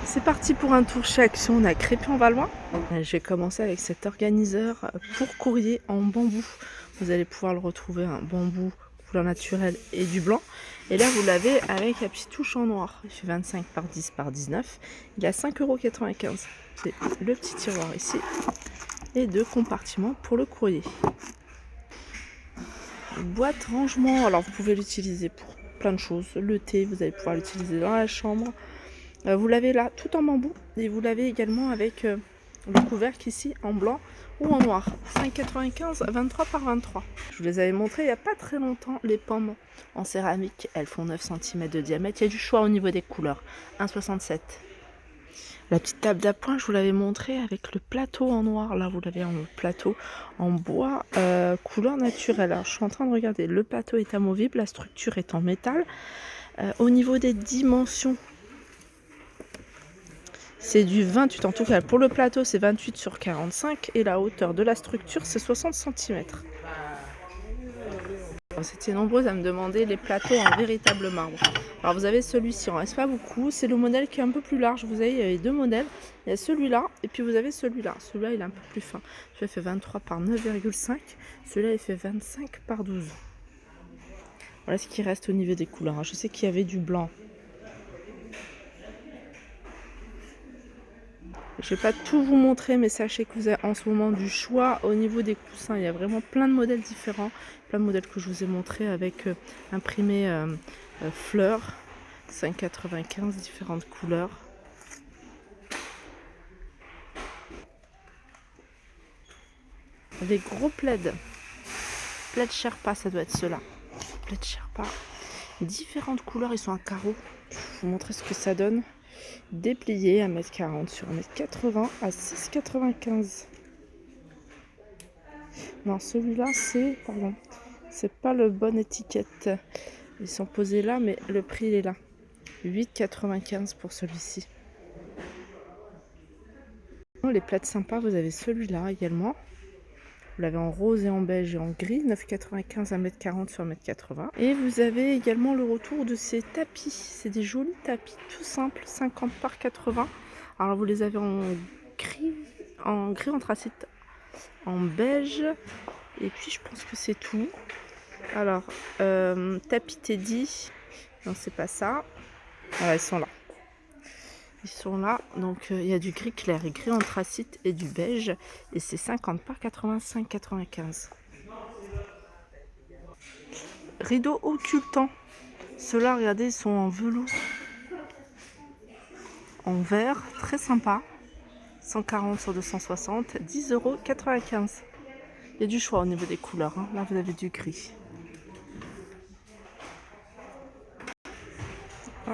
C'est parti pour un tour chez Action, on a Crépy-en-Valois. Je vais commencer avec cet organiseur pour courrier en bambou. Vous allez pouvoir le retrouver, un bambou couleur naturelle et du blanc. Et là, vous l'avez avec la petite touche en noir. Il fait 25 par 10 par 19. Il est à 5,95 €. C'est le petit tiroir ici. Et deux compartiments pour le courrier. Boîte rangement, alors vous pouvez l'utiliser pour plein de choses. Le thé, vous allez pouvoir l'utiliser dans la chambre. Vous l'avez là tout en bambou et vous l'avez également avec le couvercle ici en blanc ou en noir. 5,95 €, 23 par 23. Je vous les avais montré il n'y a pas très longtemps, les pommes en céramique. Elles font 9 cm de diamètre. Il y a du choix au niveau des couleurs. 1,67 €. La petite table d'appoint, je vous l'avais montré avec le plateau en noir. Là, vous l'avez en plateau en bois couleur naturelle. Alors, je suis en train de regarder. Le plateau est amovible, la structure est en métal. Au niveau des dimensions, c'est du 28, en tout cas pour le plateau c'est 28 sur 45 et la hauteur de la structure c'est 60 cm. Vous étiez nombreux à me demander les plateaux en véritable marbre. Alors vous avez celui-ci, il en reste pas beaucoup, c'est le modèle qui est un peu plus large. Vous avez, il y a deux modèles, il y a celui-là et puis vous avez celui-là. Celui-là il est un peu plus fin. Celui-là fait 23 par 9,5, celui-là il fait 25 par 12. Voilà ce qui reste au niveau des couleurs. Je sais qu'il y avait du blanc. Je ne vais pas tout vous montrer, mais sachez que vous avez en ce moment du choix au niveau des coussins. Il y a vraiment plein de modèles différents, plein de modèles que je vous ai montrés avec imprimé fleurs, 5,95 €, différentes couleurs. Des gros plaids, plaid Sherpa, ça doit être ceux-là. Plaid Sherpa, différentes couleurs, ils sont à carreaux. Je vais vous montrer ce que ça donne. Déplié à 1,40 m sur 1,80 m à 6,95 €. Non, celui-là, c'est pas le bonne étiquette. Ils sont posés là, mais le prix il est là. 8,95 € pour celui-ci. Les plaids sympas, vous avez celui-là également. Vous l'avez en rose et en beige et en gris, 9,95 € à 1,40 m sur 1,80 m. Et vous avez également le retour de ces tapis. C'est des jolis tapis, tout simples, 50 par 80. Alors vous les avez en gris anthracite, en beige. Et puis je pense que c'est tout. Alors, tapis Teddy, non c'est pas ça. Voilà, ils sont là. Ils sont là, donc il y a du gris clair et gris anthracite et du beige. Et c'est 50 par 85,95. Rideaux occultants. Ceux-là, regardez, ils sont en velours. En vert, très sympa. 140 sur 260, 10,95 €. Il y a du choix au niveau des couleurs. Hein. Là, vous avez du gris. Oh,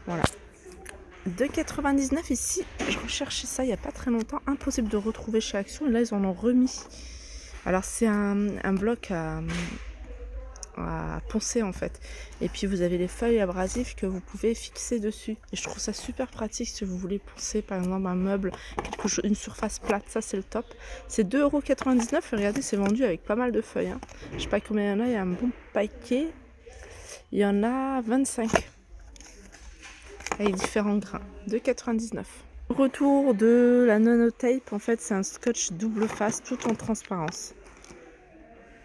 voilà. 2,99 € ici. Je recherchais ça il n'y a pas très longtemps. Impossible de retrouver chez Action. Et là, ils en ont remis. Alors, c'est un bloc à poncer en fait. Et puis, vous avez les feuilles abrasives que vous pouvez fixer dessus. Et je trouve ça super pratique si vous voulez poncer par exemple un meuble, une surface plate. Ça, c'est le top. C'est 2,99 €. Regardez, c'est vendu avec pas mal de feuilles. Hein. Je sais pas combien il y en a. Il y a un bon paquet. Il y en a 25. Avec différents grains. 2,99 €. Retour de la Nonotape, en fait c'est un scotch double face tout en transparence.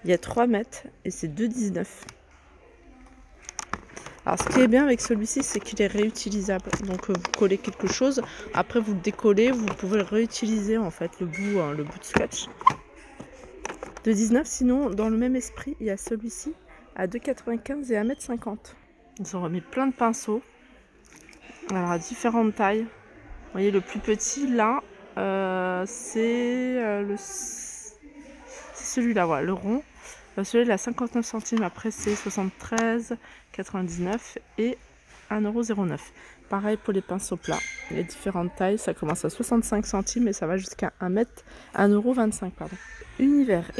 Il y a 3 mètres et c'est 2,19 €. Alors ce qui est bien avec celui-ci, c'est qu'il est réutilisable. Donc vous collez quelque chose, après vous le décollez, vous pouvez le réutiliser en fait, le bout de scotch. 2,19 €. Sinon dans le même esprit, il y a celui-ci à 2,95 € et 1,50 m. Ils ont remis plein de pinceaux. Alors à différentes tailles. Vous voyez le plus petit là, c'est celui-là, voilà, le rond. Celui-là il a 59 centimes, après c'est 73,99 € et 1,09 €. Pareil pour les pinceaux plats, les différentes tailles, ça commence à 65 centimes et ça va jusqu'à 1,25 €. Univers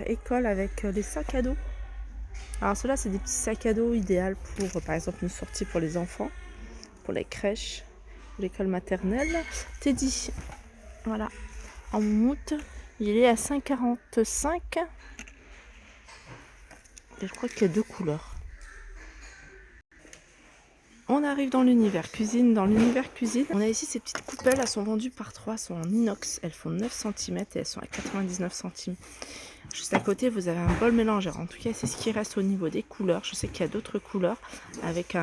école avec les sacs à dos. Alors ceux-là c'est des petits sacs à dos idéal pour par exemple une sortie pour les enfants, pour les crèches, l'école maternelle. Teddy, voilà, en moumoute, il est à 5,45 € et je crois qu'il y a deux couleurs. On arrive dans l'univers cuisine. Dans l'univers cuisine, on a ici ces petites coupelles. Elles sont vendues par 3, elles sont en inox. Elles font 9 cm et elles sont à 99 centimes. Juste à côté, vous avez un bol mélangeur. En tout cas, c'est ce qui reste au niveau des couleurs. Je sais qu'il y a d'autres couleurs avec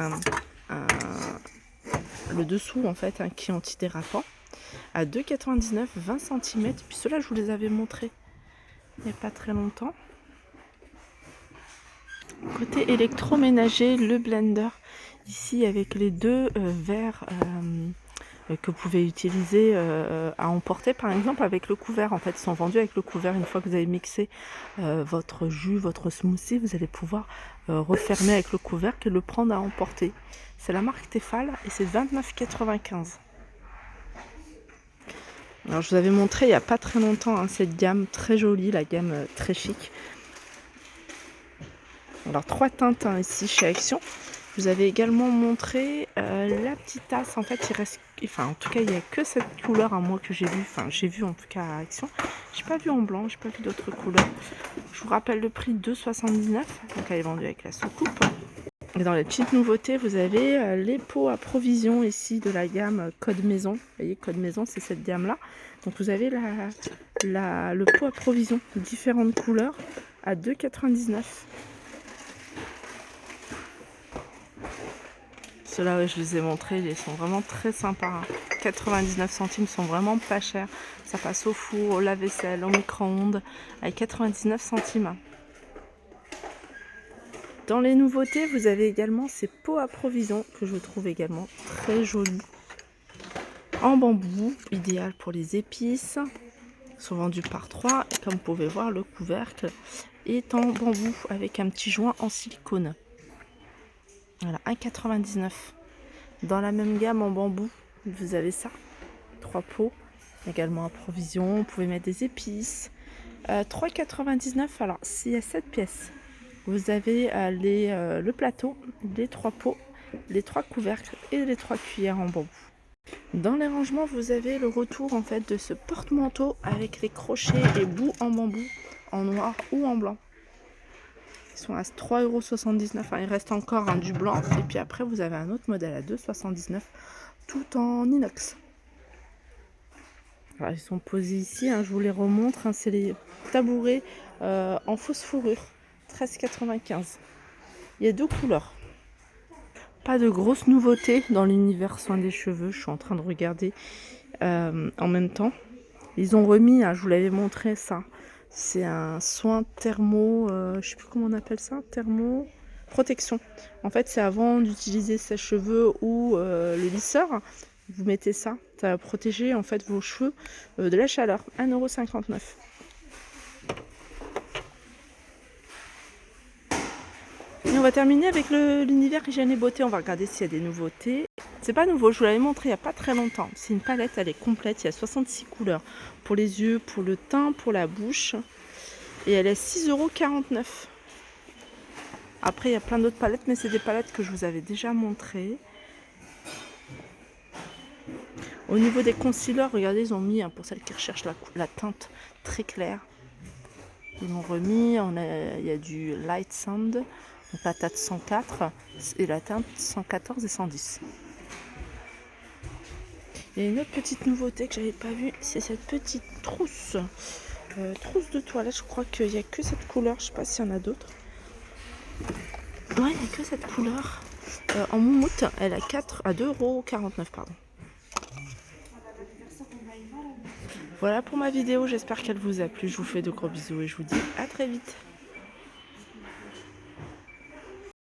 le dessous en fait qui est antidérapant. À 2,99 €, 20 cm. Puis ceux-là, je vous les avais montrés il n'y a pas très longtemps. Côté électroménager, le blender. Ici, avec les deux verres que vous pouvez utiliser à emporter, par exemple, avec le couvert. En fait, ils sont vendus avec le couvert. Une fois que vous avez mixé votre jus, votre smoothie, vous allez pouvoir refermer avec le couvercle et le prendre à emporter. C'est la marque Tefal et c'est 29,95 €. Alors, je vous avais montré il n'y a pas très longtemps cette gamme très jolie, la gamme très chic. Alors 3 teintes ici chez Action. Je vous avais également montré la petite tasse. En fait, il reste, enfin en tout cas, il n'y a que cette couleur à moi que j'ai vue. Enfin, j'ai vu en tout cas à Action. J'ai pas vu en blanc, j'ai pas vu d'autres couleurs. Je vous rappelle le prix 2,79 €. Donc elle est vendue avec la soucoupe. Et dans les petites nouveautés, vous avez les pots à provision ici de la gamme Code Maison. Vous voyez, Code Maison, c'est cette gamme-là. Donc vous avez le pot à provision de différentes couleurs à 2,99 €. Ceux-là, ouais, je les ai montrés, ils sont vraiment très sympas. 99 centimes, sont vraiment pas chers. Ça passe au four, au lave-vaisselle, au micro-ondes, à 99 centimes. Dans les nouveautés, vous avez également ces pots à provision que je trouve également très jolis. En bambou, idéal pour les épices. Ils sont vendus par 3. Et comme vous pouvez voir, le couvercle est en bambou avec un petit joint en silicone. Voilà, 1,99 €. Dans la même gamme en bambou, vous avez ça. 3 pots, également à provision. Vous pouvez mettre des épices. 3,99 €. Alors, s'il y a 7 pièces, vous avez le plateau, les 3 pots, les 3 couvercles et les 3 cuillères en bambou. Dans les rangements, vous avez le retour en fait de ce porte-manteau avec les crochets et bouts en bambou, en noir ou en blanc. Ils sont à 3,79 €. Enfin, il reste encore du blanc. Et puis après, vous avez un autre modèle à 2,79 €, tout en inox. Alors, ils sont posés ici. Je vous les remontre. C'est les tabourets en fausse fourrure. 13,95 €. Il y a 2 couleurs. Pas de grosses nouveautés dans l'univers soin des cheveux. Je suis en train de regarder en même temps. Ils ont remis, je vous l'avais montré ça. C'est un soin thermo, je sais plus comment on appelle ça, thermo protection. En fait, c'est avant d'utiliser sèche-cheveux ou le lisseur, vous mettez ça. Ça va protéger en fait vos cheveux de la chaleur. 1,59 €. Et on va terminer avec l'univers hygiène et beauté. On va regarder s'il y a des nouveautés. C'est pas nouveau, je vous l'avais montré il n'y a pas très longtemps. C'est une palette, elle est complète. Il y a 66 couleurs pour les yeux, pour le teint, pour la bouche. Et elle est 6,49 €. Après, il y a plein d'autres palettes, mais c'est des palettes que je vous avais déjà montrées. Au niveau des concealers, regardez, ils ont mis, pour celles qui recherchent la teinte très claire, ils m'ont remis, il y a du Light Sand, donc la teinte 104 et la teinte 114 et 110. Il y a une autre petite nouveauté que j'avais pas vue, c'est cette petite trousse. Trousse de toilette, je crois qu'il n'y a que cette couleur, je sais pas s'il y en a d'autres. Ouais, il n'y a que cette couleur. En moumoute, elle est à 2,49 €, pardon. Voilà pour ma vidéo, j'espère qu'elle vous a plu. Je vous fais de gros bisous et je vous dis à très vite.